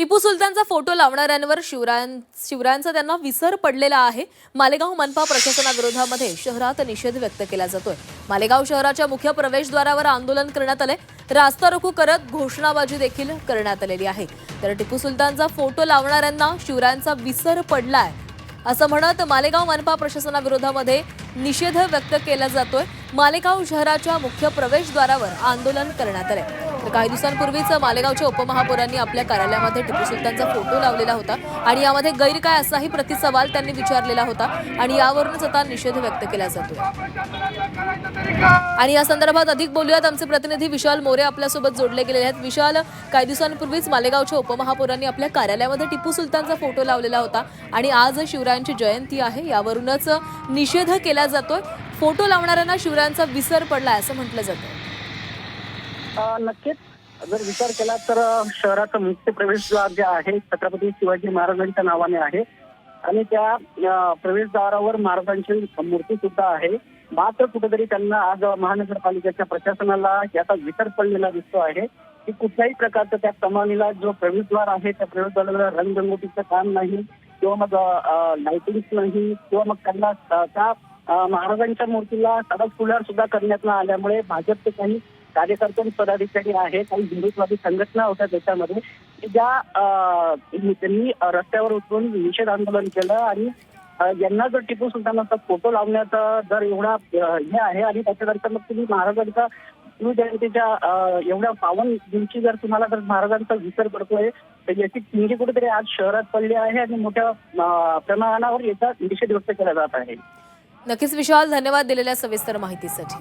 Tipu सुलतानचा photo लावणाऱ्यांवर शिवरायांचा त्यांना विसर पडलेला आहे। मालेगाव मनपा प्रशासनाविरोधामध्ये शहरात निषेध व्यक्त केला जातोय। मालेगाव शहराच्या मुख्य प्रवेशद्वारावर आंदोलन करण्यात आले, रास्ता रोको करत घोषणाबाजी देखील करण्यात आलेली आहे। तर टिपू सुलतानचा फोटो लावणाऱ्यांना शिवरायांचा विसर पडलाय असं म्हणत मालेगाव मनपा प्रशासनाविरोधामध्ये निषेध व्यक्त केला जातोय। मालेगाव शहराच्या मुख्य प्रवेशद्वारावर आंदोलन करण्यात आले। तर काही दिवसांपूर्वीच मालेगावच्या उपमहापौरांनी आपल्या कार्यालयामध्ये टिपू सुलतानचा फोटो लावलेला होता आणि यामध्ये गैर काय असाही प्रतिसवाल त्यांनी विचारलेला होता आणि यावरूनच आता निषेध व्यक्त केला जातोय। आणि या संदर्भात अधिक बोलूयात, आमचे प्रतिनिधी विशाल मोरे आपल्यासोबत जोडले गेले आहेत। विशाल, काही दिवसांपूर्वीच मालेगावच्या उपमहापौरांनी आपल्या कार्यालयामध्ये टिपू सुलतानचा फोटो लावलेला होता आणि आज शिवरायांची जयंती आहे, यावरूनच निषेध केला जातोय। फोटो लावणाऱ्यांना शिवरायांचा विसर पडलाय असं म्हटलं जातं। नक्कीच जर विचार केला तर शहराचा मुख्य प्रवेशद्वार जे आहे छत्रपती शिवाजी महाराजांच्या नावाने आहे आणि त्या प्रवेशद्वारावर महाराजांची मूर्ती सुद्धा आहे। मात्र कुठेतरी त्यांना आज महानगरपालिकेच्या प्रशासनाला याचा विसर पडलेला दिसतो आहे की कुठल्याही प्रकारचं त्या कमानीला जो प्रवेशद्वार आहे त्या प्रवेशद्वाराला रंगरंगोटीचं काम नाही किंवा मग लाइटिंग्स नाही किंवा मग त्यांना त्या महाराजांच्या मूर्तीला सडक फुलार सुद्धा करण्यात न आल्यामुळे भाजपचे काही कार्यकर्ते पदाधिकारी आहे, काही हिंदुत्ववादी संघटना होत्या त्याच्यामध्ये की ज्या त्यांनी रस्त्यावर उतरून निषेध आंदोलन केलं आणि यांना जर टिपू सुलतानाचा फोटो लावण्याचा जर एवढा हे आहे आणि त्याच्यानंतर मग तुम्ही महाराजांचा शिवजयंतीच्या एवढ्या पावन दिवशी जर तुम्हाला जर महाराजांचा विसर पडतोय तर याची चिंगी कुठेतरी आज शहरात पडली आहे आणि मोठ्या प्रमाणावर याचा निषेध व्यक्त केला जात आहे। नक्कीच विशाल, धन्यवाद दिलेल्या सविस्तर माहितीसाठी।